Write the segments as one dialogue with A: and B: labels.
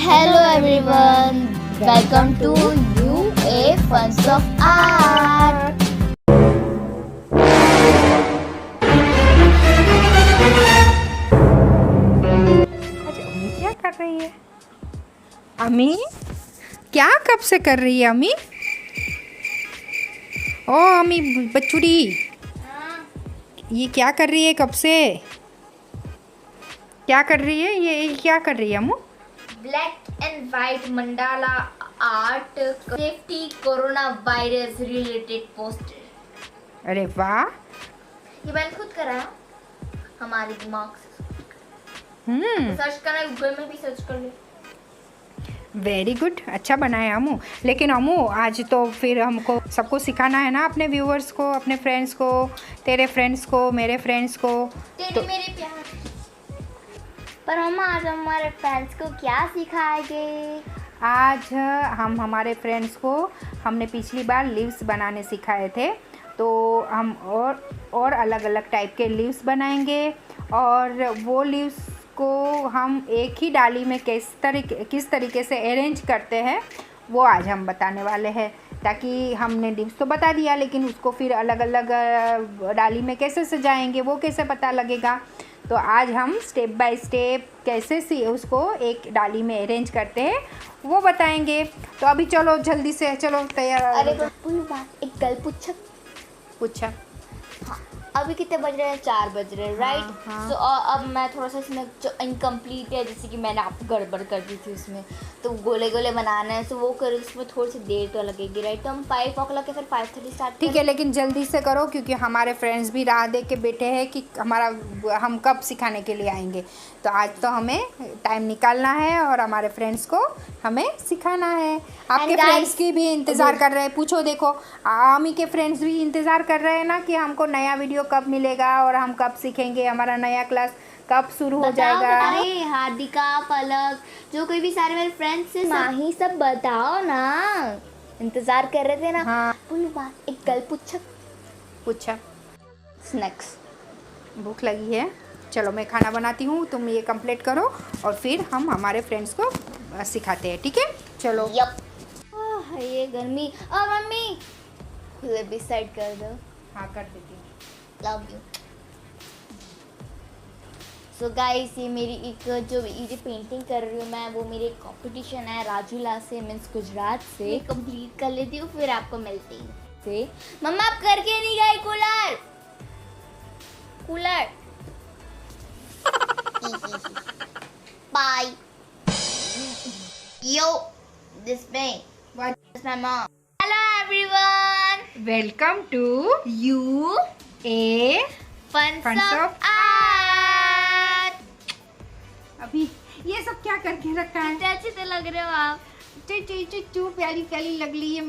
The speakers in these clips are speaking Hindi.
A: Hello everyone, welcome to UA Funs of Art.
B: अच्छा, अम्मी क्या कर रही है? अम्मी क्या कब से कर रही है अम्मी? ओ अम्मी बच्चुड़ी, ये क्या कर रही है कब से? क्या कर रही है ये क्या कर रही है अम्मू?
A: Black and white mandala art, safety corona virus related poster.
B: अरे वाह।
A: ये मैंने खुद करा है, हमारे दिमाग से। सर्च करना, गूगल में भी सर्च कर ले।
B: वेरी गुड, अच्छा बनाया अम्मू। लेकिन अम्मू आज तो फिर हमको सबको सिखाना है ना, अपने व्यूअर्स को, अपने फ्रेंड्स को, तेरे फ्रेंड्स को, मेरे फ्रेंड्स को।
A: तेरे मेरे प्यार। पर हम आज हमारे फ्रेंड्स को क्या सिखाएंगे?
B: आज हम हमारे फ्रेंड्स को हमने पिछली बार लीव्स बनाने सिखाए थे, तो हम और अलग अलग टाइप के लीव्स बनाएंगे और वो लीव्स को हम एक ही डाली में किस तरीके से अरेंज करते हैं वो आज हम बताने वाले हैं। ताकि हमने लीव्स तो बता दिया, लेकिन उसको फिर अलग अलग डाली में कैसे सजाएंगे वो कैसे पता लगेगा। तो आज हम स्टेप बाय स्टेप कैसे उसको एक डाली में अरेंज करते हैं वो बताएंगे। तो अभी चलो जल्दी से, चलो तैयार।
A: अरे बात एक गल पूछा। हाँ, अभी कितने बज रहे हैं? 4 बज रहे हैं, राइट?
B: हाँ।
A: तो अब मैं थोड़ा सा इसमें जो इनकम्प्लीट है, जैसे कि मैंने आपको गड़बड़ कर दी थी उसमें, तो गोले गोले बनाना है, तो वो करो, उसमें थोड़ी सी देर तो लगेगी, राइट? तो हम 5 o'clock या फिर 5:30 स्टार्ट।
B: ठीक है, लेकिन जल्दी से करो क्योंकि हमारे फ्रेंड्स भी राह देख के बैठे हैं कि हम कब सिखाने के लिए आएंगे। तो आज तो हमें टाइम निकालना है और हमारे फ्रेंड्स को हमें सिखाना है। आपके फ्रेंड्स की भी इंतज़ार कर रहे हैं। पूछो, देखो आमी के फ्रेंड्स भी इंतज़ार कर रहे हैं ना कि हमको नया वीडियो कब मिलेगा और हम कब सीखेंगे, हमारा नया क्लास कब शुरू हो जाएगा।
A: अरे हार्दिका, पलक, जो कोई भी सारे मेरे फ्रेंड्स हैं, माही, सब बताओ ना, इंतजार कर रहे थे ना।
B: हाँ।
A: बोलो बात, एक गल
B: पूछा।
A: स्नैक्स।
B: भूख लगी है, चलो मैं खाना बनाती हूँ, तुम ये कंप्लीट करो और फिर हम हमारे फ्रेंड्स को सिखाते हैं, ठीक है? चलो।
A: यप। ये गर्मी। और मम्मी खुले भी साइड कर दो।
B: हाँ, कर देती हूँ।
A: Love you. सो गाइस, ये मेरी एक जो ये पेंटिंग कर रही हूँ मैं, वो मेरी एक कंपटीशन है राजूला से, मीन्स गुजरात से। कंप्लीट कर लेती हूँ फिर आपको मिलती हूँ। से मम्मा आप करके नहीं गए cooler bye yo this may this my mom. Hello everyone,
B: welcome to
A: you
B: a
A: funs
B: Funs
A: of
B: of
A: art.
B: अभी ये सब क्या करके रखा है?
A: कितने अच्छे तो लग रहे हो आप।
B: चू प्यारी प्यारी लग रही है।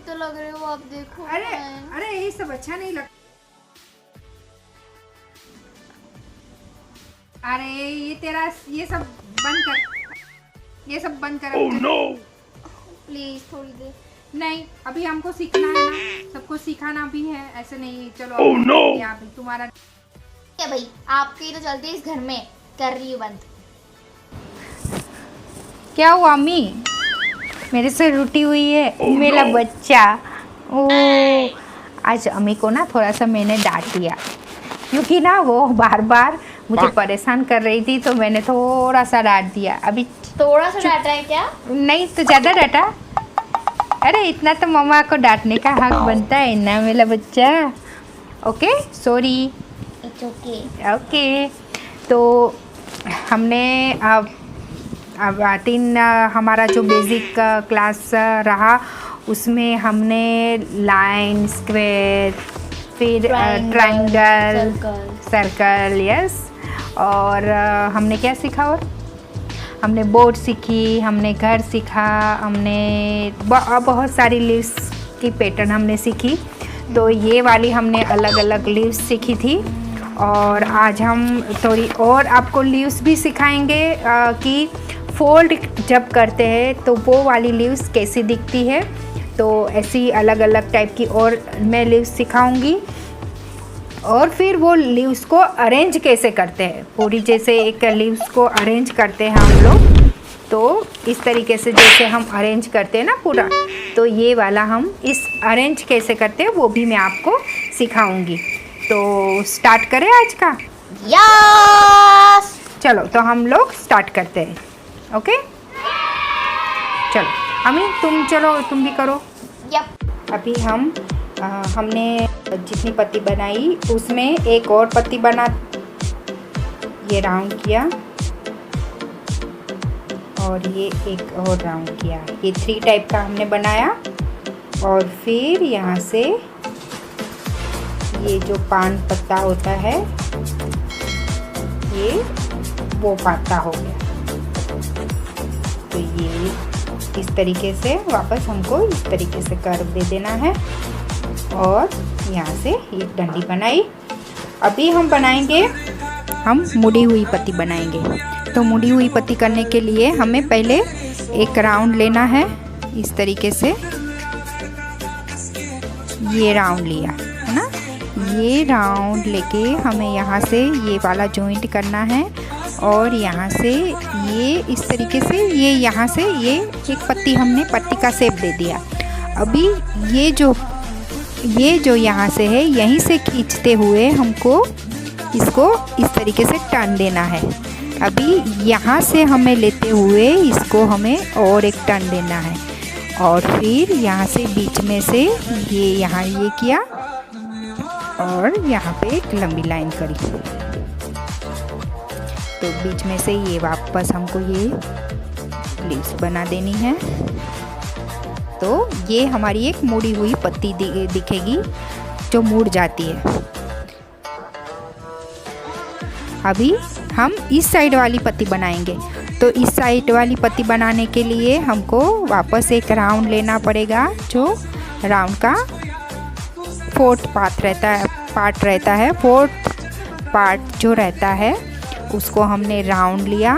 A: तो लग रहे हो आप, देखो।
B: अरे ये सब अच्छा नहीं लगता। अरे ये सब बंद कर। Oh, no!
A: प्लीज थोड़ी देर।
B: नहीं, अभी हमको सीखना है ना, सबको सिखाना भी है, ऐसे नहीं। चलो। Oh, no! यहाँ पे तुम्हारा
A: क्या भाई, आपके तो चलते इस घर में कर रही हूँ बंद।
B: क्या हुआ अम्मी? मेरे से रूठी हुई है। Oh, मेरा no! बच्चा। ओह, आज अम्मी को ना थोड़ा सा मैंने डांट दिया क्योंकि ना वो बार बार मुझे परेशान कर रही थी, तो मैंने थोड़ा सा डांट दिया। अभी
A: थोड़ा सा डांटा है क्या?
B: नहीं तो ज़्यादा डांटा। अरे इतना तो मम्मा को डांटने का हक बनता है ना मेरा बच्चा। Okay, sorry.
A: It's okay.
B: Okay, तो हमने अब हमारा जो बेसिक क्लास रहा उसमें हमने लाइन, स्क्वायर, फिर ट्रायंगल, सर्कल, यस। और हमने क्या सीखा? और हमने बोर्ड सीखी, हमने घर सीखा, हमने बहुत सारी लीव्स की पैटर्न हमने सीखी। तो ये वाली हमने अलग अलग लीव्स सीखी थी और आज हम थोड़ी और आपको लीव्स भी सिखाएंगे कि फोल्ड जब करते हैं तो वो वाली लीव्स कैसी दिखती है। तो ऐसी अलग अलग टाइप की और मैं लीव्स सिखाऊंगी और फिर वो लीव्स को अरेंज कैसे करते हैं, पूरी जैसे एक लीव्स को अरेंज करते हैं हम लोग, तो इस तरीके से जैसे हम अरेंज करते हैं ना पूरा, तो ये वाला हम इस अरेंज कैसे करते हैं वो भी मैं आपको सिखाऊंगी। तो स्टार्ट करें आज का?
A: यस।
B: चलो तो हम लोग स्टार्ट करते हैं। ओके चलो अमी तुम भी करो।
A: यप।
B: अभी हमने जितनी पत्ती बनाई उसमें एक और पत्ती बना, ये राउंड किया और ये एक और राउंड किया। ये 3 टाइप का हमने बनाया। और फिर यहाँ से ये जो पान पत्ता होता है ये वो पत्ता हो गया। तो ये इस तरीके से वापस हमको इस तरीके से कर्व दे देना है। और यहाँ से एक डंडी बनाई। अभी हम बनाएंगे, हम मुड़ी हुई पत्ती बनाएंगे। तो मुड़ी हुई पत्ती करने के लिए हमें पहले एक राउंड लेना है इस तरीके से। ये राउंड लिया है ना, ये राउंड लेके हमें यहाँ से ये वाला जॉइंट करना है। और यहाँ से ये इस तरीके से ये यहाँ से ये एक पत्ती हमने पत्ती का शेप दे दिया। अभी ये जो यहाँ से है यहीं से खींचते हुए हमको इसको इस तरीके से टर्न देना है। अभी यहाँ से हमें लेते हुए इसको हमें और एक टर्न देना है। और फिर यहाँ से बीच में से ये यहाँ ये किया और यहाँ पे एक लंबी लाइन करी। तो बीच में से ये वापस हमको ये लीव्स बना देनी है। तो ये हमारी एक मुड़ी हुई पत्ती दिखेगी जो मुड़ जाती है। अभी हम इस साइड वाली पत्ती बनाएंगे। तो इस साइड वाली पत्ती बनाने के लिए हमको वापस एक राउंड लेना पड़ेगा। जो राउंड का फोर्थ पार्ट रहता है, फोर्थ पार्ट जो रहता है उसको हमने राउंड लिया।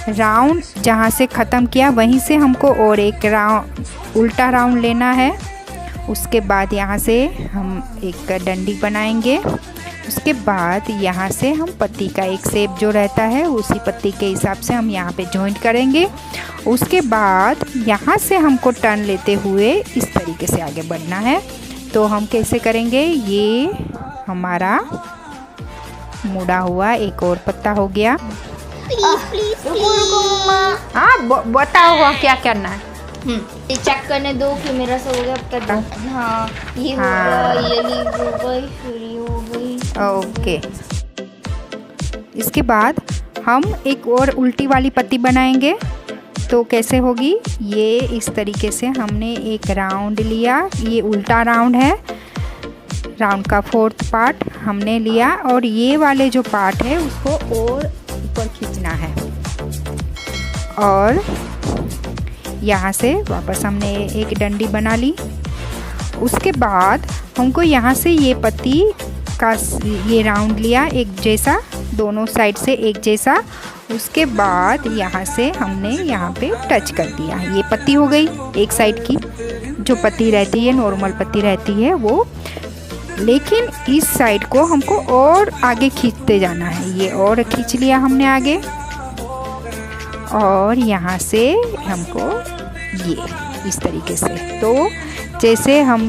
B: राउंड जहाँ से ख़त्म किया वहीं से हमको और एक राउंड उल्टा राउंड लेना है। उसके बाद यहाँ से हम एक डंडी बनाएंगे। उसके बाद यहाँ से हम पत्ती का एक शेप जो रहता है उसी पत्ती के हिसाब से हम यहाँ पे जॉइंट करेंगे। उसके बाद यहाँ से हमको टर्न लेते हुए इस तरीके से आगे बढ़ना है। तो हम कैसे करेंगे, ये हमारा मुड़ा हुआ एक और पत्ता हो गया। हाँ बताओ क्या करना है।
A: ये चेक करने दो कि मेरा सब हो गया अब तक। हाँ ये हो गया, ये लीव हो गई, फिर ये हो गई।
B: ओके इसके बाद हम एक और उल्टी वाली पत्ती बनाएंगे। तो कैसे होगी, ये इस तरीके से हमने एक राउंड लिया। ये उल्टा राउंड है, राउंड का फोर्थ पार्ट हमने लिया और ये वाले जो पार्ट है उसको और ऊपर खींचना है। और यहाँ से वापस हमने एक डंडी बना ली। उसके बाद हमको यहाँ से ये पत्ती का ये राउंड लिया एक जैसा, दोनों साइड से एक जैसा। उसके बाद यहाँ से हमने यहाँ पे टच कर दिया। ये पत्ती हो गई एक साइड की, जो पत्ती रहती है नॉर्मल पत्ती रहती है वो। लेकिन इस साइड को हमको और आगे खींचते जाना है। ये और खींच लिया हमने आगे। और यहाँ से हमको ये इस तरीके से, तो जैसे हम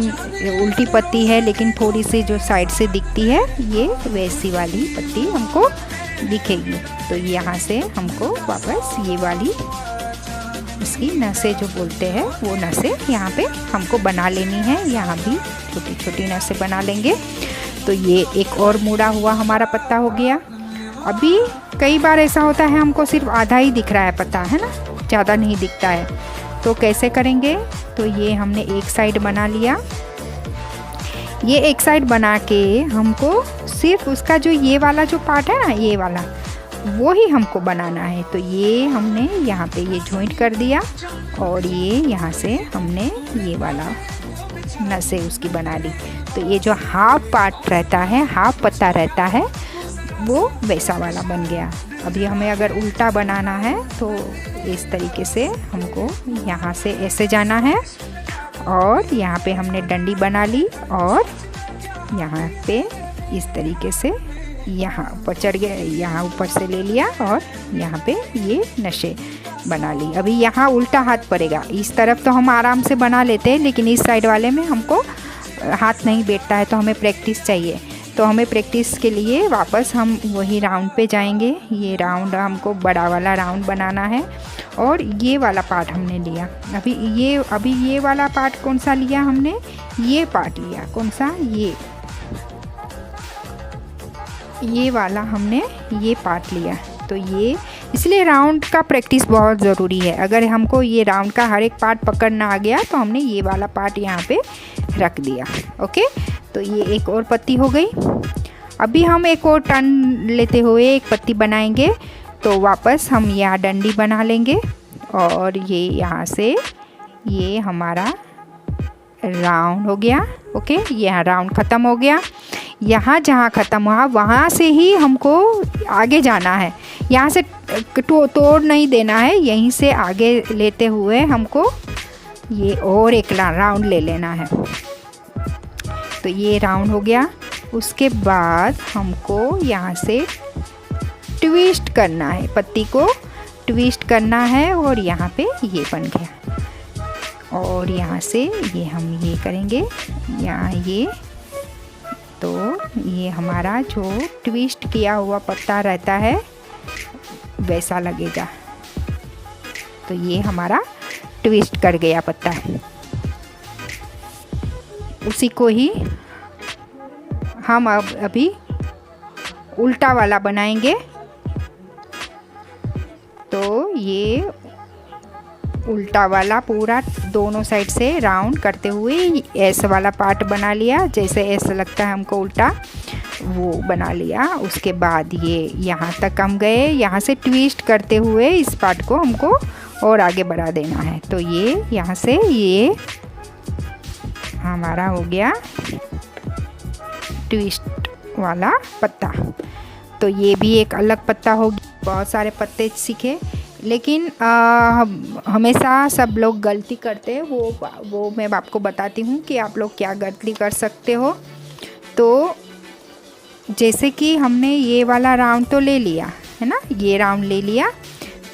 B: उल्टी पत्ती है लेकिन थोड़ी सी जो साइड से दिखती है ये वैसी वाली पत्ती हमको दिखेगी। तो यहाँ से हमको वापस ये वाली इसकी नसें जो बोलते हैं वो नसें यहाँ पे हमको बना लेनी है। यहाँ भी छोटी छोटी नसें बना लेंगे। तो ये एक और मुड़ा हुआ हमारा पत्ता हो गया। अभी कई बार ऐसा होता है हमको सिर्फ आधा ही दिख रहा है पत्ता, है ना, ज़्यादा नहीं दिखता है। तो कैसे करेंगे, तो ये हमने एक साइड बना लिया। ये एक साइड बना के हमको सिर्फ उसका जो ये वाला जो पार्ट है ना, ये वाला वो ही हमको बनाना है। तो ये हमने यहाँ पे ये जॉइंट कर दिया और ये यहाँ से हमने ये वाला नसें उसकी बना ली। तो ये जो हाफ पार्ट रहता है, हाफ पत्ता रहता है, वो वैसा वाला बन गया। अभी हमें अगर उल्टा बनाना है तो इस तरीके से हमको यहाँ से ऐसे जाना है और यहाँ पे हमने डंडी बना ली और यहाँ पे इस तरीके से यहाँ ऊपर चढ़ गया, यहाँ ऊपर से ले लिया और यहाँ पे ये नशे बना ली। अभी यहाँ उल्टा हाथ पड़ेगा, इस तरफ तो हम आराम से बना लेते हैं, लेकिन इस साइड वाले में हमको हाथ नहीं बैठता है, तो हमें प्रैक्टिस चाहिए। तो हमें प्रैक्टिस के लिए वापस हम वही राउंड पे जाएंगे। ये राउंड हमको बड़ा वाला राउंड बनाना है, और ये वाला पार्ट हमने लिया। अभी ये वाला पार्ट कौन सा लिया हमने, ये पार्ट लिया। कौन सा, ये वाला हमने ये पार्ट लिया। तो ये इसलिए राउंड का प्रैक्टिस बहुत ज़रूरी है। अगर हमको ये राउंड का हर एक पार्ट पकड़ना आ गया तो हमने ये वाला पार्ट यहाँ पे रख दिया। ओके, तो ये एक और पत्ती हो गई। अभी हम एक और टर्न लेते हुए एक पत्ती बनाएंगे। तो वापस हम यहाँ डंडी बना लेंगे, और ये यहाँ से ये हमारा राउंड हो गया। ओके, यहाँ राउंड ख़त्म हो गया। यहाँ जहाँ ख़त्म हुआ वहाँ से ही हमको आगे जाना है, यहाँ से तोड़ नहीं देना है। यहीं से आगे लेते हुए हमको ये और एक राउंड ले लेना है। तो ये राउंड हो गया। उसके बाद हमको यहाँ से ट्विस्ट करना है, पत्ती को ट्विस्ट करना है, और यहाँ पे ये बन गया। और यहाँ से ये हम ये करेंगे, यहाँ ये, तो ये हमारा जो ट्विस्ट किया हुआ पत्ता रहता है वैसा लगेगा। तो ये हमारा ट्विस्ट कर गया पत्ता। उसी को ही हम अभी उल्टा वाला बनाएंगे। तो ये उल्टा वाला पूरा दोनों साइड से राउंड करते हुए ऐसा वाला पार्ट बना लिया, जैसे ऐसा लगता है हमको उल्टा, वो बना लिया। उसके बाद ये यहाँ तक हम गए, यहाँ से ट्विस्ट करते हुए इस पार्ट को हमको और आगे बढ़ा देना है। तो ये यहाँ से ये हमारा हो गया ट्विस्ट वाला पत्ता। तो ये भी एक अलग पत्ता हो गया। बहुत सारे पत्ते सीखे, लेकिन हमेशा सब लोग गलती करते हैं, वो मैं आपको बताती हूँ कि आप लोग क्या गलती कर सकते हो। तो जैसे कि हमने ये वाला राउंड तो ले लिया है ना, ये राउंड ले लिया,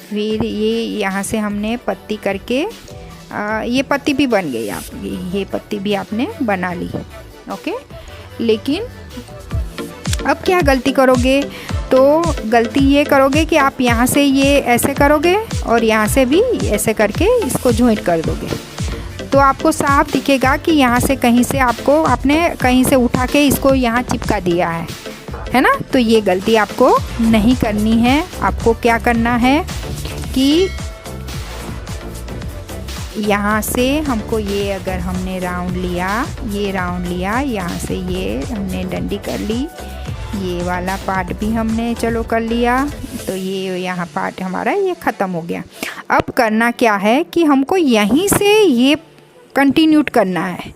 B: फिर ये यहाँ से हमने पत्ती करके ये पत्ती भी बन गई आपकी, ये पत्ती भी आपने बना ली। ओके, लेकिन अब क्या गलती करोगे, तो गलती ये करोगे कि आप यहाँ से ये ऐसे करोगे और यहाँ से भी ऐसे करके इसको जॉइंट कर दोगे। तो आपको साफ दिखेगा कि यहाँ से कहीं से आपने कहीं से उठा के इसको यहाँ चिपका दिया है ना। तो ये गलती आपको नहीं करनी है। आपको क्या करना है कि यहाँ से हमको ये, अगर हमने राउंड लिया, ये राउंड लिया, यहाँ से ये हमने डंडी कर ली, ये वाला पार्ट भी हमने चलो कर लिया। तो ये यहाँ पार्ट हमारा ये ख़त्म हो गया। अब करना क्या है कि हमको यहीं से ये कंटिन्यूट करना है।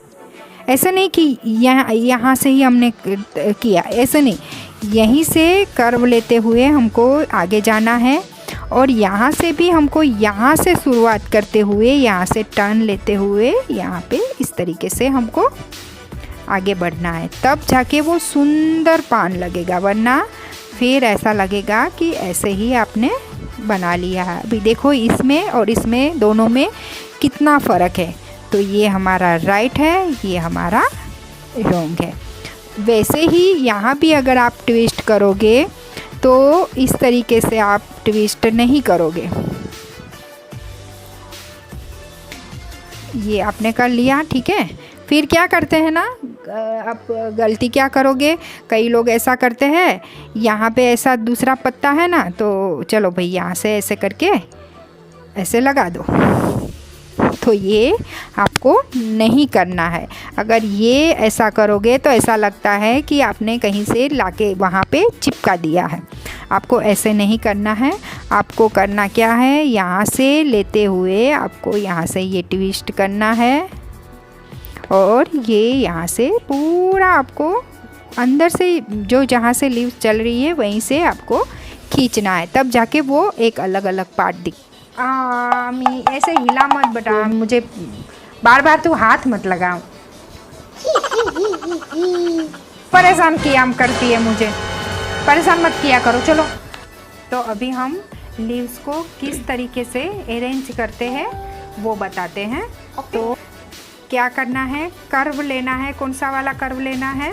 B: ऐसा नहीं कि यहाँ से ही हमने किया, ऐसा नहीं, यहीं से कर्व लेते हुए हमको आगे जाना है। और यहाँ से भी हमको यहाँ से शुरुआत करते हुए यहाँ से टर्न लेते हुए यहाँ पे इस तरीके से हमको आगे बढ़ना है, तब जाके वो सुंदर पान लगेगा। वरना फिर ऐसा लगेगा कि ऐसे ही आपने बना लिया है। अभी देखो इसमें और इसमें दोनों में कितना फ़र्क है। तो ये हमारा राइट है, ये हमारा रॉन्ग है। वैसे ही यहाँ भी अगर आप ट्विस्ट करोगे तो इस तरीके से आप ट्विस्ट नहीं करोगे। ये आपने कर लिया, ठीक है। फिर क्या करते हैं ना, आप गलती क्या करोगे, कई लोग ऐसा करते हैं, यहाँ पे ऐसा दूसरा पत्ता है ना, तो चलो भाई यहाँ से ऐसे करके ऐसे लगा दो। तो ये आपको नहीं करना है। अगर ये ऐसा करोगे तो ऐसा लगता है कि आपने कहीं से लाके वहाँ पे चिपका दिया है। आपको ऐसे नहीं करना है। आपको करना क्या है, यहाँ से लेते हुए आपको यहाँ से ये ट्विस्ट करना है, और ये यहाँ से पूरा आपको अंदर से जो जहाँ से लीव्स चल रही है वहीं से आपको खींचना है, तब जाके वो एक अलग अलग पार्ट दिख। मी ऐसे हिला मत बेटा, मुझे बार बार तू हाथ मत लगाओ। परेशान किया करती है मुझे, परेशान मत किया करो। चलो, तो अभी हम लीव्स को किस तरीके से अरेंज करते हैं वो बताते हैं। तो क्या करना है, कर्व लेना है। कौन सा वाला कर्व लेना है?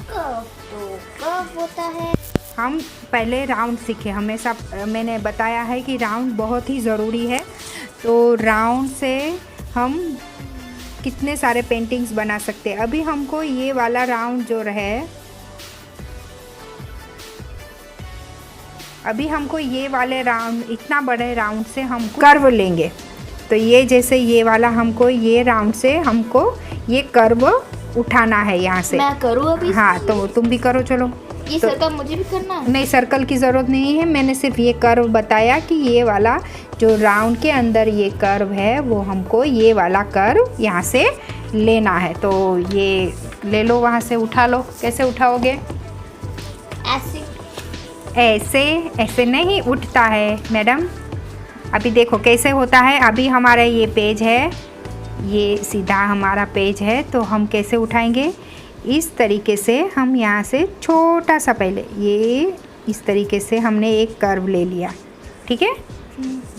A: कर्व तो कर्व होता है।
B: हम पहले राउंड सीखे, हमेशा मैंने बताया है कि राउंड बहुत ही ज़रूरी है। तो राउंड से हम कितने सारे पेंटिंग्स बना सकते हैं। अभी हमको ये वाला राउंड जो है, अभी हमको ये वाले राउंड, इतना बड़े राउंड से हम कर्व लेंगे। तो ये जैसे ये वाला हमको, ये राउंड से हमको ये कर्व उठाना है यहाँ से।
A: मैं करूँ अभी?
B: हाँ, तो तुम भी करो, चलो।
A: ये
B: तो
A: सर्कल मुझे भी करना है?
B: नहीं, सर्कल की ज़रूरत नहीं है। मैंने सिर्फ ये कर्व बताया कि ये वाला जो राउंड के अंदर ये कर्व है वो हमको ये वाला कर्व यहाँ से लेना है। तो ये ले लो, वहाँ से उठा लो। कैसे उठाओगे?
A: ऐसे
B: ऐसे ऐसे नहीं उठता है मैडम। अभी देखो कैसे होता है। अभी हमारा ये पेज है, ये सीधा हमारा पेज है। तो हम कैसे उठाएंगे? इस तरीके से हम यहाँ से छोटा सा, पहले ये इस तरीके से हमने एक कर्व ले लिया, ठीक है।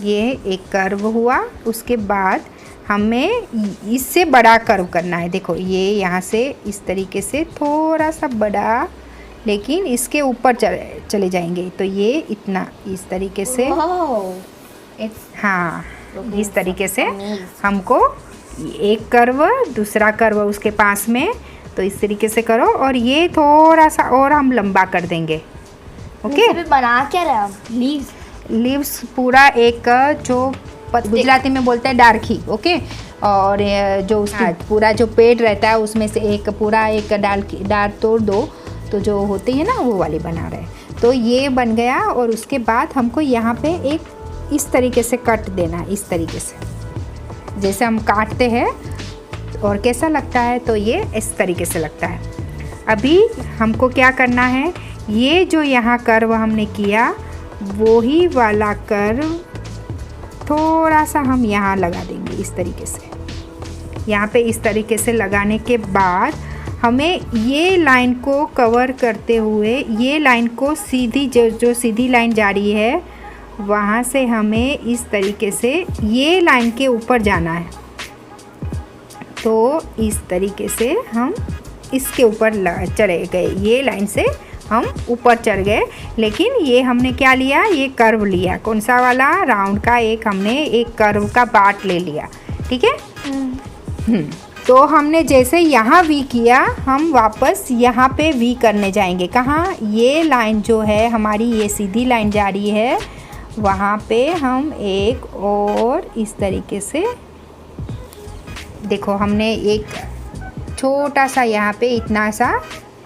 B: ये एक कर्व हुआ। उसके बाद हमें इससे बड़ा कर्व करना है। देखो ये यहाँ से इस तरीके से थोड़ा सा बड़ा, लेकिन इसके ऊपर चले जाएंगे। तो ये इतना इस तरीके से, हाँ, इस तरीके से हमको एक कर्व, दूसरा कर्व उसके पास में, तो इस तरीके से करो। और ये थोड़ा सा और हम लंबा कर देंगे। ओके,
A: बना क्या रहा है?
B: लीव्स पूरा एक, जो गुजराती में बोलते हैं डारखी। ओके, और जो उसका पूरा जो पेड़ रहता है उसमें से एक पूरा एक डाल तोड़ दो, तो जो होती है ना वो वाली बना रहे। तो ये बन गया। और उसके बाद हमको यहाँ पे एक इस तरीके से कट देना है, इस तरीके से जैसे हम काटते हैं। और कैसा लगता है? तो ये इस तरीके से लगता है। अभी हमको क्या करना है, ये जो यहाँ कर्व हमने किया वो ही वाला कर्व थोड़ा सा हम यहाँ लगा देंगे इस तरीके से। यहाँ पे इस तरीके से लगाने के बाद हमें ये लाइन को कवर करते हुए, ये लाइन को सीधी, जो सीधी लाइन जा रही है वहाँ से हमें इस तरीके से ये लाइन के ऊपर जाना है। तो इस तरीके से हम इसके ऊपर चढ़े गए, ये लाइन से हम ऊपर चढ़ गए। लेकिन ये हमने क्या लिया? ये कर्व लिया। कौन सा वाला? राउंड का एक हमने एक कर्व का पार्ट ले लिया, ठीक है। तो हमने जैसे यहाँ वी किया, हम वापस यहाँ पे वी करने जाएंगे। कहाँ? ये लाइन जो है हमारी, ये सीधी लाइन जा रही है, वहाँ पे हम एक और इस तरीके से, देखो हमने एक छोटा सा यहाँ पे इतना सा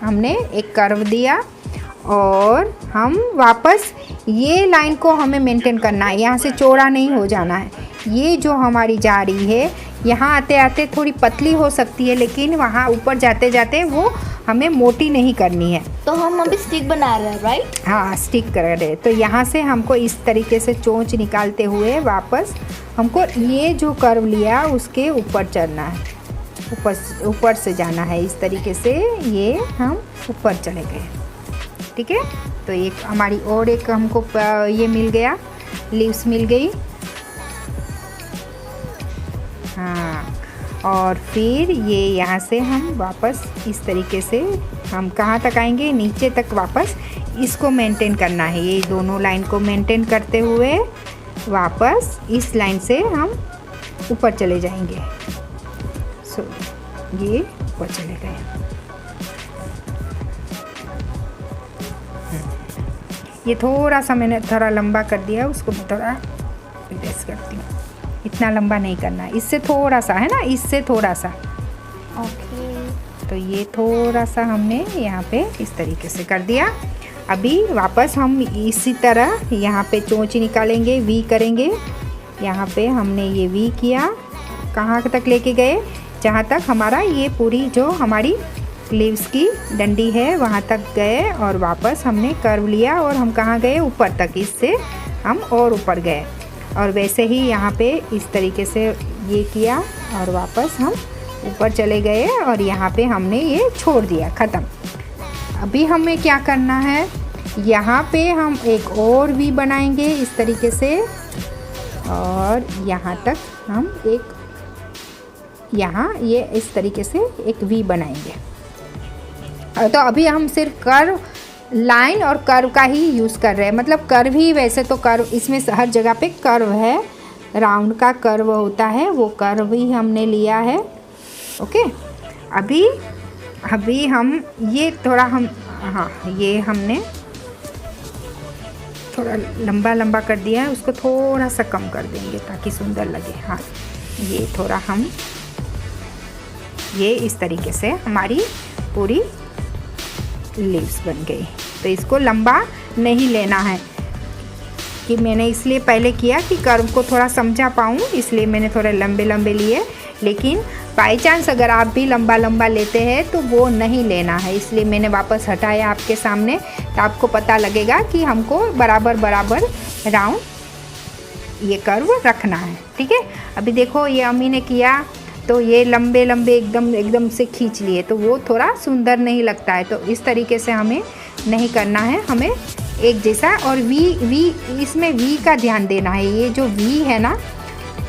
B: हमने एक कर्व दिया। और हम वापस ये लाइन को हमें मेंटेन करना है, यहाँ से चौड़ा नहीं हो जाना है। ये जो हमारी जा रही है, यहाँ आते आते थोड़ी पतली हो सकती है, लेकिन वहाँ ऊपर जाते जाते वो हमें मोटी नहीं करनी है।
A: तो हम अभी स्टिक बना रहे हैं, राइट?
B: हाँ, स्टिक कर रहे हैं। तो यहाँ से हमको इस तरीके से चोंच निकालते हुए वापस हमको ये जो कर्व लिया उसके ऊपर चढ़ना है, ऊपर से जाना है इस तरीके से। ये हम ऊपर चले गए, ठीक है। तो एक हमारी और एक हमको ये मिल गया, लीव्स मिल गई। हाँ, और फिर ये यहाँ से हम वापस इस तरीके से हम कहाँ तक आएंगे? नीचे तक वापस इसको मेंटेन करना है। ये दोनों लाइन को मेंटेन करते हुए वापस इस लाइन से हम ऊपर चले जाएंगे। सो ये ऊपर चले गए। ये थोड़ा सा मैंने थोड़ा लंबा कर दिया, उसको थोड़ा रिप्लेस करती हूँ। इतना लंबा नहीं करना है, इससे थोड़ा सा है ना, इससे थोड़ा सा।
A: ओके,
B: तो ये थोड़ा सा हमने यहाँ पे इस तरीके से कर दिया। अभी वापस हम इसी तरह यहाँ पे चोंच निकालेंगे, वी करेंगे। यहाँ पे हमने ये वी किया, कहाँ तक लेके गए? जहाँ तक हमारा ये पूरी जो हमारी लीव्स की डंडी है वहाँ तक गए। और वापस हमने कर्व लिया और हम कहाँ गए? ऊपर तक। इससे हम और ऊपर गए। और वैसे ही यहाँ पे इस तरीके से ये किया और वापस हम ऊपर चले गए। और यहाँ पे हमने ये छोड़ दिया, ख़त्म। अभी हमें क्या करना है? यहाँ पे हम एक और वी बनाएंगे इस तरीके से, और यहाँ तक हम एक, यहाँ ये इस तरीके से एक वी बनाएंगे। तो अभी हम सिर्फ कर्व, लाइन और कर्व का ही यूज़ कर रहे हैं, मतलब कर्व ही, वैसे तो कर्व इसमें हर जगह पे कर्व है, राउंड का कर्व होता है, वो कर्व ही हमने लिया है। ओके, अभी हम ये थोड़ा हम, हाँ ये हमने थोड़ा लंबा लंबा कर दिया है, उसको थोड़ा सा कम कर देंगे ताकि सुंदर लगे। हाँ ये थोड़ा हम, ये इस तरीके से हमारी पूरी लीव्स बन गई। तो इसको लंबा नहीं लेना है, कि मैंने इसलिए पहले किया कि कर्व को थोड़ा समझा पाऊँ, इसलिए मैंने थोड़े लंबे लंबे लिए। लेकिन बाई चांस अगर आप भी लंबा लंबा लेते हैं तो वो नहीं लेना है, इसलिए मैंने वापस हटाया आपके सामने, तो आपको पता लगेगा कि हमको बराबर बराबर राउंड ये कर्व रखना है। ठीक है, अभी देखो ये अम्मी ने किया तो ये लंबे लंबे एकदम से खींच लिए, तो वो थोड़ा सुंदर नहीं लगता है। तो इस तरीके से हमें नहीं करना है, हमें एक जैसा। और वी इसमें वी का ध्यान देना है, ये जो वी है ना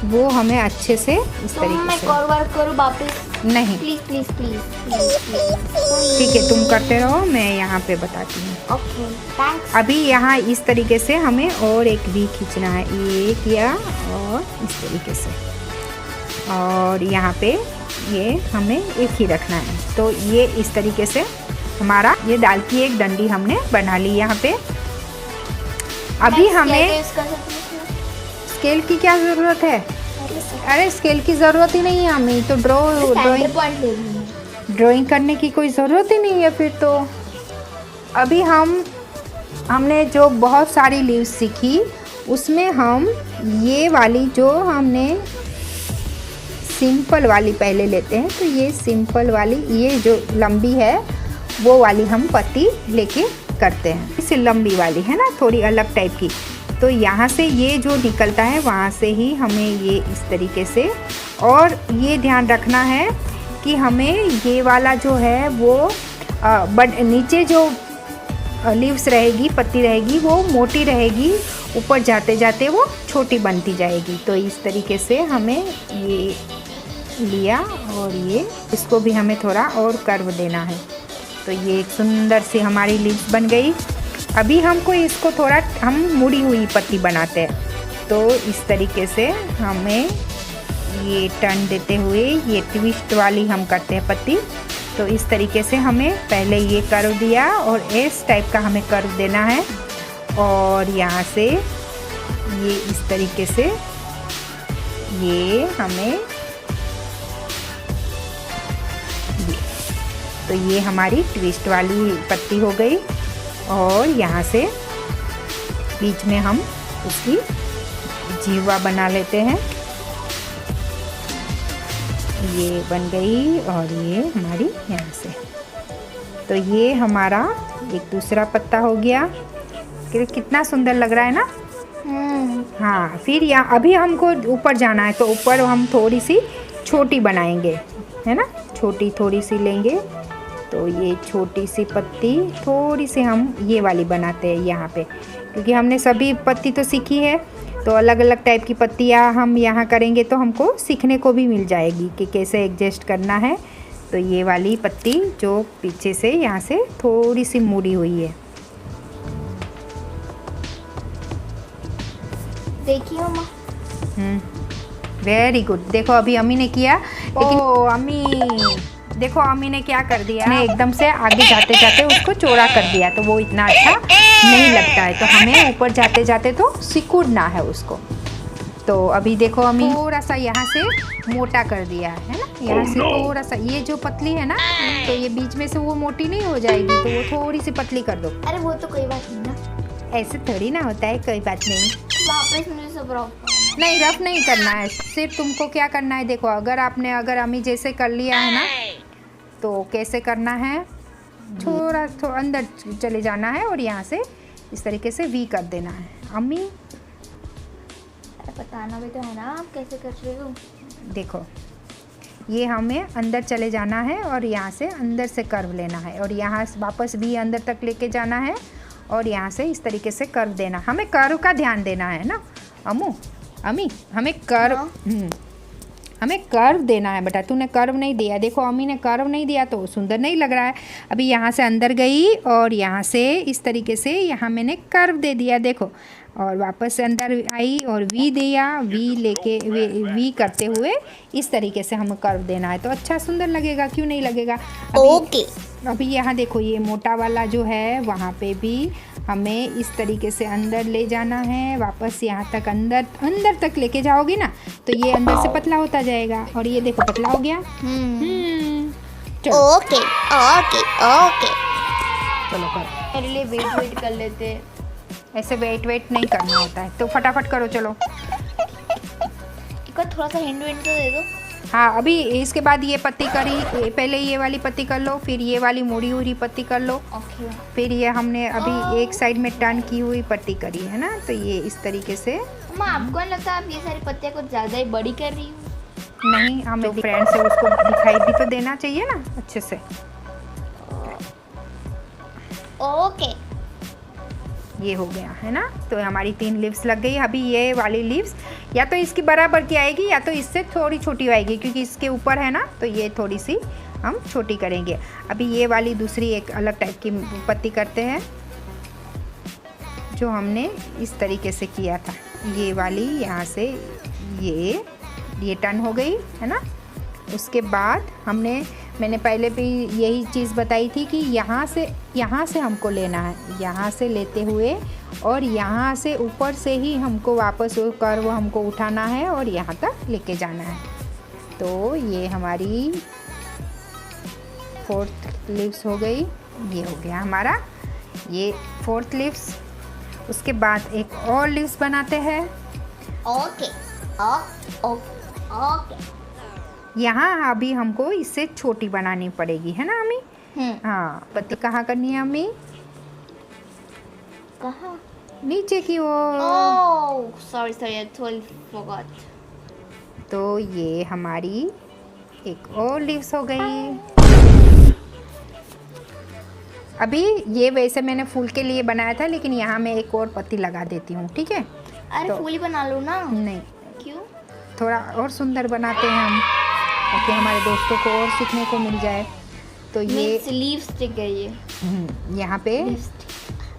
B: वो हमें अच्छे से इस तरीके से
A: करूँ वापस
B: नहीं,
A: प्लीज प्लीज प्लीज।
B: ठीक है तुम करते रहो, मैं यहाँ पे बताती हूँ।
A: Okay thanks.
B: अभी यहाँ इस तरीके से हमें और एक वी खींचना है, ये किया और इस तरीके से, और यहाँ पे ये हमें एक ही रखना है। तो ये इस तरीके से हमारा ये दाल की एक डंडी हमने बना ली यहाँ पे। अभी हमें स्केल की क्या ज़रूरत है? अरे स्केल की ज़रूरत ही नहीं है हमें, तो ड्राइंग करने की कोई ज़रूरत ही नहीं है फिर तो। अभी हमने जो बहुत सारी लीव्स सीखी उसमें हम ये वाली जो हमने सिंपल वाली पहले लेते हैं, तो ये सिंपल वाली, ये जो लंबी है वो वाली हम पत्ती लेके करते हैं। इसे लंबी वाली है ना, थोड़ी अलग टाइप की। तो यहाँ से ये जो निकलता है वहाँ से ही हमें ये इस तरीके से, और ये ध्यान रखना है कि हमें ये वाला जो है वो नीचे जो लीव्स रहेगी, पत्ती रहेगी वो मोटी रहेगी, ऊपर जाते जाते वो छोटी बनती जाएगी। तो इस तरीके से हमें ये लिया, और ये इसको भी हमें थोड़ा और कर्व देना है। तो ये एक सुंदर सी हमारी लीव्स बन गई। अभी हमको इसको थोड़ा हम मुड़ी हुई पत्ती बनाते हैं, तो इस तरीके से हमें ये टर्न देते हुए ये ट्विस्ट वाली हम करते हैं पत्ती। तो इस तरीके से हमें पहले ये कर्व दिया और इस टाइप का हमें कर्व देना है, और यहाँ से ये इस तरीके से ये हमें तो ये हमारी ट्विस्ट वाली पत्ती हो गई। और यहाँ से बीच में हम उसकी जीवा बना लेते हैं, ये बन गई, और ये हमारी यहाँ से। तो ये हमारा एक दूसरा पत्ता हो गया, कितना सुंदर लग रहा है ना। हाँ, फिर यहाँ अभी हमको ऊपर जाना है, तो ऊपर हम थोड़ी सी छोटी बनाएंगे, है ना, छोटी थोड़ी सी लेंगे। तो ये छोटी सी पत्ती थोड़ी सी हम ये वाली बनाते हैं यहाँ पे, क्योंकि हमने सभी पत्ती तो सीखी है, तो अलग अलग टाइप की पत्तियाँ हम यहाँ करेंगे तो हमको सीखने को भी मिल जाएगी कि कैसे एडजस्ट करना है। तो ये वाली पत्ती जो पीछे से यहाँ से थोड़ी सी मुड़ी हुई है,
A: देखिए मम्मा।
B: Very good. देखो अभी अम्मी ने किया, लेकिन अम्मी देखो अम्मी ने क्या कर दिया, ने एकदम से आगे जाते जाते उसको चौड़ा कर दिया, तो वो इतना अच्छा नहीं लगता है। तो हमें ऊपर जाते जाते तो सिकुड़ना है उसको। तो अभी देखो अम्मी थोड़ा सा यहाँ से मोटा कर दिया है ना, यहाँ से थोड़ा सा, ये जो पतली है ना, तो ये बीच में से वो मोटी नहीं हो जाएगी, तो वो थोड़ी सी पतली कर दो।
A: अरे वो तो कोई बात नहीं ना,
B: ऐसे थोड़ी ना होता है, कोई बात नहीं।
A: वापस मुझे सब
B: नहीं, रफ नहीं करना है, सिर्फ तुमको क्या करना है, देखो अगर अम्मी जैसे कर लिया है ना, तो कैसे करना है, थोड़ा अंदर चले जाना है और यहाँ से इस तरीके से वी कर देना है। अम्मी
A: बताना भी तो है ना आप कैसे कर रहे हो।
B: देखो ये हमें अंदर चले जाना है और यहाँ से अंदर से कर्व लेना है, और यहाँ से वापस भी अंदर तक लेके जाना है, और यहाँ से इस तरीके से कर्व देना। हमें कर्व का ध्यान देना है ना अम्मी, हमें कर्व हमें कर्व देना है बेटा। तूने कर्व नहीं दिया, देखो अम्मी ने कर्व नहीं दिया तो सुंदर नहीं लग रहा है। अभी यहाँ से अंदर गई और यहाँ से इस तरीके से यहाँ मैंने कर्व दे दिया, देखो, और वापस से अंदर आई और वी दिया, वी लेके वी करते हुए इस तरीके से हमें कर्व देना है तो अच्छा सुंदर लगेगा, क्यों नहीं लगेगा। अभी यहाँ देखो ये मोटा वाला जो है वहाँ पे भी हमें इस तरीके से अंदर ले जाना है, वापस यहाँ तक अंदर तक लेके जाओगी ना तो ये अंदर से पतला होता जाएगा और ये देखो पतला हो गया। चलो
A: ओके ओके ओके,
B: चलो करो।
A: मेरे लिए वेट कर लेते।
B: ऐसे वेट नहीं करना होता है तो फटाफट करो। चलो
A: एक थोड़ा सा हिंट तो दे दो।
B: हाँ, अभी इसके बाद ये पत्ती करी, पहले ये वाली पत्ती कर लो, फिर ये वाली मुड़ी हुई पत्ती कर लो।
A: ओके।
B: फिर ये हमने अभी एक साइड में टर्न की हुई पत्ती करी है ना, तो ये इस तरीके से।
A: माँ आपको नहीं लगता आप ये सारी पत्तियाँ कुछ ज़्यादा ही बड़ी कर रही हो?
B: नहीं, हमें फ्रेंड से उसको दिखाई भी तो देना चाहिए ना अच्छे से।
A: ओके,
B: ये हो गया है ना, तो हमारी 3 लीव्स लग गई। अभी ये वाली लीव्स या तो इसकी बराबर की आएगी या तो इससे थोड़ी छोटी आएगी, क्योंकि इसके ऊपर है ना तो ये थोड़ी सी हम छोटी करेंगे। अभी ये वाली दूसरी एक अलग टाइप की पत्ती करते हैं जो हमने इस तरीके से किया था। ये वाली यहाँ से ये टर्न हो गई है ना। उसके बाद मैंने पहले भी यही चीज़ बताई थी कि यहाँ से हमको लेना है, यहाँ से लेते हुए और यहाँ से ऊपर से ही हमको वापस वो कर्व हमको उठाना है और यहाँ तक लेके जाना है। तो ये हमारी 4th लीव्स हो गई, ये हो गया हमारा ये 4th लीव्स। उसके बाद एक और लीव्स बनाते हैं।
A: Okay okay.
B: यहाँ अभी हमको इससे छोटी बनानी पड़ेगी है ना अम्मी? हाँ, पत्ती कहाँ करनी है अम्मी?
A: कहाँ?
B: नीचे की ओर।
A: Oh sorry I totally forgot.
B: तो ये हमारी एक और लीव्स हो गई। अभी ये वैसे मैंने फूल के लिए बनाया था, लेकिन यहाँ मैं एक और पत्ती लगा देती हूँ, ठीक है?
A: अरे फूल ही बना लो ना।
B: नहीं,
A: क्यों?
B: थोड़ा और सुंदर बनाते हैं हम, ताकि हमारे दोस्तों को और सीखने को मिल जाए। तो ये
A: लिपस्टिक है ये।
B: यहाँ पे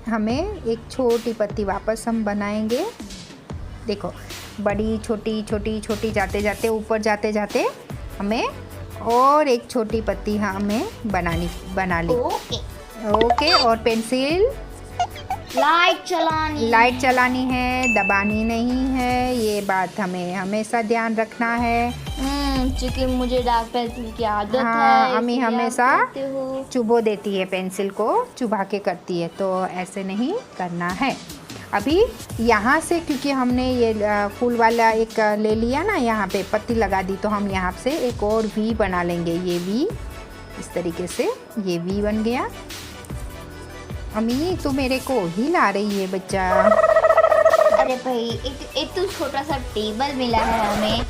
B: हमें एक छोटी पत्ती वापस हम बनाएंगे। देखो, बड़ी छोटी छोटी छोटी जाते जाते ऊपर जाते जाते हमें और एक छोटी पत्ती हमें बना ली। ओके। और पेंसिल लाइट चलानी है, दबानी नहीं है, ये बात हमें हमेशा ध्यान रखना है।
A: क्योंकि मुझे डार्क पेंसिल की आदत है।
B: हाँ, अम्मी हमेशा चुबो देती है, पेंसिल को चुबा के करती है, तो ऐसे नहीं करना है। अभी यहाँ से क्योंकि हमने ये फूल वाला एक ले लिया ना, यहाँ पे पत्ती लगा दी, तो हम यहाँ से एक और वी बना लेंगे। ये वी इस तरीके से, ये वी बन गया। अम्मी तो मेरे को ही ला रही है बच्चा।
A: अरे भाई, एक तो छोटा सा टेबल मिला है हमें,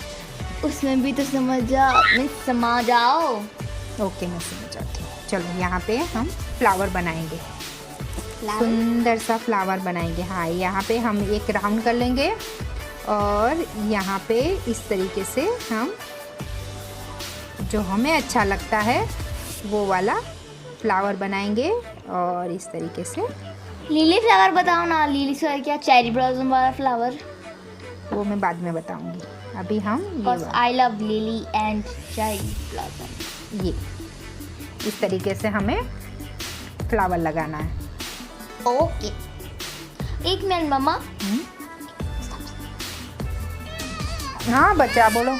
A: उसमें भी तो समा जाओ।
B: ओके, मैं समझ जाती हूँ। चलो, यहाँ पे हम फ्लावर बनाएंगे, सुंदर सा फ्लावर बनाएंगे। हाँ, यहाँ पे हम एक राउंड कर लेंगे और यहाँ पे इस तरीके से हम जो हमें अच्छा लगता है वो वाला फ्लावर बनाएंगे। और इस तरीके से
A: लिली फ्लावर बताओ ना। लिली फ्लावर क्या? चेरी ब्लॉसम वाला फ्लावर?
B: वो मैं बाद में बताऊंगी। अभी हम
A: I love lily and cherry blossom.
B: ये इस तरीके से हमें फ्लावर लगाना है।
A: ओके, एक मिनट मम्मा।
B: हाँ बच्चा, बोलो।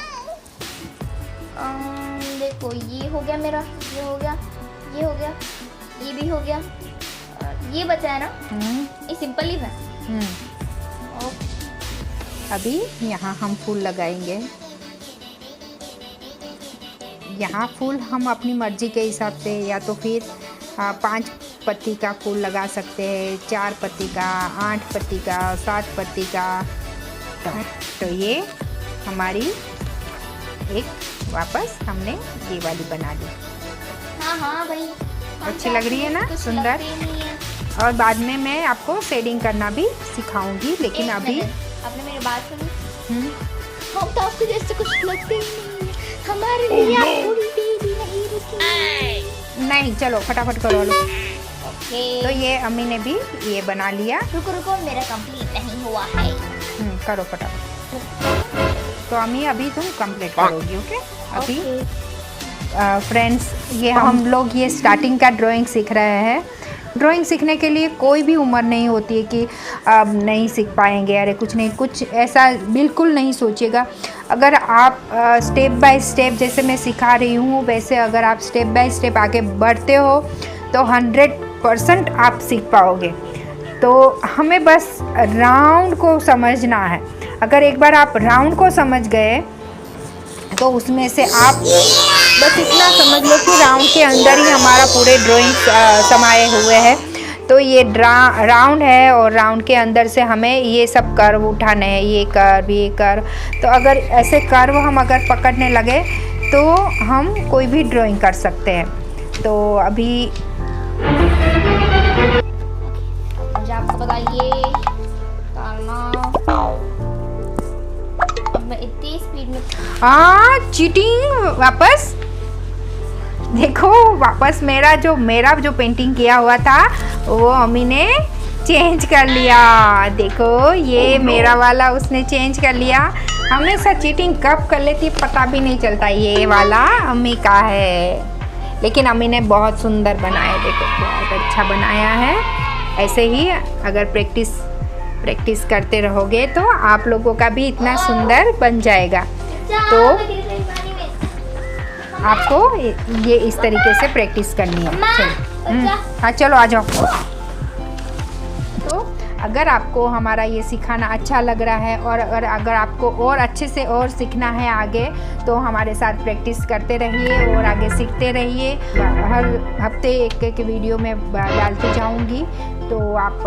A: देखो, ये हो गया मेरा, ये हो गया, ये हो गया, ये भी हो गया, ये बचा है ना? ये सिंपल ही है।
B: अभी यहाँ हम फूल लगाएंगे। यहाँ फूल हम अपनी मर्जी के हिसाब से या तो फिर 5 पत्ती का फूल लगा सकते हैं, 4 पत्ती का, 8 पत्ती का, 7 पत्ती का। तो ये हमारी एक वापस हमने ये वाली बना ली।
A: हाँ भाई,
B: अच्छी लग रही है ना, सुंदर। और बाद में मैं आपको शेडिंग करना भी सिखाऊंगी, लेकिन
A: एक
B: अभी
A: मिनट, आपने मेरी बात सुनी?
B: हम्म,
A: हम तो आपको जैसे कुछ लगते ही नहीं है। हमारे लिए आप उल्टी भी नहीं रुकी।
B: नहीं, चलो फटाफट करो लो।
A: ओके,
B: तो ये अम्मी ने भी ये बना लिया।
A: रुको रुको, मेरा कंप्लीट नहीं हुआ है।
B: करो फटाफट। तो अम्मी अभी तुम कंप्लीट करोगी, ओके? अभी फ्रेंड्स, ये हम लोग ये स्टार्टिंग का ड्राइंग सीख रहे हैं। ड्राइंग सीखने के लिए कोई भी उम्र नहीं होती है कि अब नहीं सीख पाएंगे, अरे कुछ नहीं, कुछ ऐसा बिल्कुल नहीं सोचिएगा। अगर आप स्टेप बाय स्टेप जैसे मैं सिखा रही हूँ वैसे अगर आप स्टेप बाय स्टेप आगे बढ़ते हो तो 100% आप सीख पाओगे। तो हमें बस राउंड को समझना है। अगर एक बार आप राउंड को समझ गए तो उसमें से आप बस इतना समझ लो कि राउंड के अंदर ही हमारा पूरे ड्राइंग समाये हुए हैं। तो ये राउंड है और राउंड के अंदर से हमें ये सब कर्व उठाने हैं, ये कर्व। तो अगर ऐसे कर्व हम अगर पकड़ने लगे तो हम कोई भी ड्राइंग कर सकते हैं। तो अभी
A: मुझे आपको बताइए अब मैं इतनी स्पीड में
B: चीटिंग वापस देखो, वापस मेरा जो पेंटिंग किया हुआ था वो अम्मी ने चेंज कर लिया। देखो ये मेरा वाला उसने चेंज कर लिया। हमेशा चीटिंग कब कर लेती पता भी नहीं चलता। ये वाला अम्मी का है, लेकिन अम्मी ने बहुत सुंदर बनाया। देखो बहुत अच्छा बनाया है। ऐसे ही अगर प्रैक्टिस करते रहोगे तो आप लोगों का भी इतना सुंदर बन जाएगा। तो आपको ये इस तरीके से प्रैक्टिस करनी है। चलो हाँ, चलो आ जाओ। तो अगर आपको हमारा ये सिखाना अच्छा लग रहा है और अगर आपको और अच्छे से और सीखना है आगे तो हमारे साथ प्रैक्टिस करते रहिए और आगे सीखते रहिए। हर हफ्ते एक वीडियो में डालती जाऊंगी, तो आप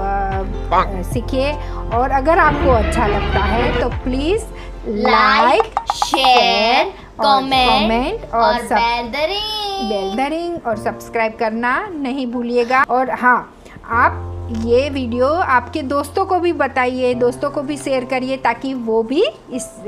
B: सीखिए। और अगर आपको अच्छा लगता है तो प्लीज़ लाइक,
A: शेयर, कमेंट और
B: बेल दरिंग और सब्सक्राइब करना नहीं भूलिएगा। और हाँ, आप ये वीडियो आपके दोस्तों को भी बताइए, दोस्तों को भी शेयर करिए ताकि वो भी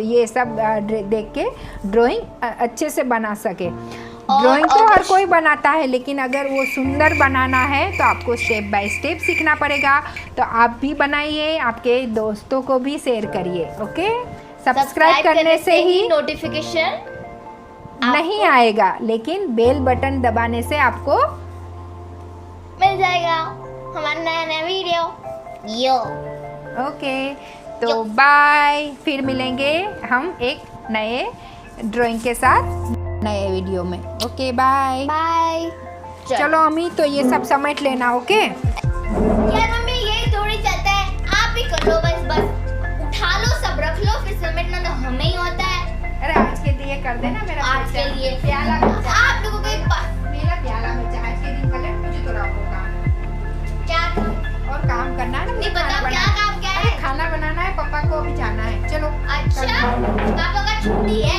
B: ये सब देख के ड्राइंग अच्छे से बना सके। ड्राइंग तो हर कोई बनाता है, लेकिन अगर वो सुंदर बनाना है तो आपको स्टेप बाय स्टेप सीखना पड़ेगा। तो आप भी बनाइए, आपके दोस्तों को भी शेयर करिए। ओके, सब्सक्राइब करने से ही
A: नोटिफिकेशन
B: नहीं आएगा, लेकिन बेल बटन दबाने से आपको
A: मिल जाएगा हमारा नया वीडियो।
B: ओके, तो बाय। फिर मिलेंगे हम एक नए ड्राइंग के साथ नए वीडियो में। Okay bye
A: bye.
B: चलो अम्मी, तो ये सब समेट लेना। ओके
A: यार मम्मी यही थोड़ी चलता है, आप ही कर लो। बस उठा लो, सब रख लो, फिर समेटना तो हमें ही होता है।
B: अरे आज के लिए कर देना मेरा
A: आज के लिए
B: प्याला
A: आप लोगों को
B: मेरा प्याला बचा है। शेडिंग कलर मुझे तो होगा
A: क्या
B: और काम करना है ना।
A: नहीं बताओ क्या काम क्या है?
B: खाना बनाना है, पापा को भी जाना है। चलो
A: अच्छा, पापा का छुट्टी है।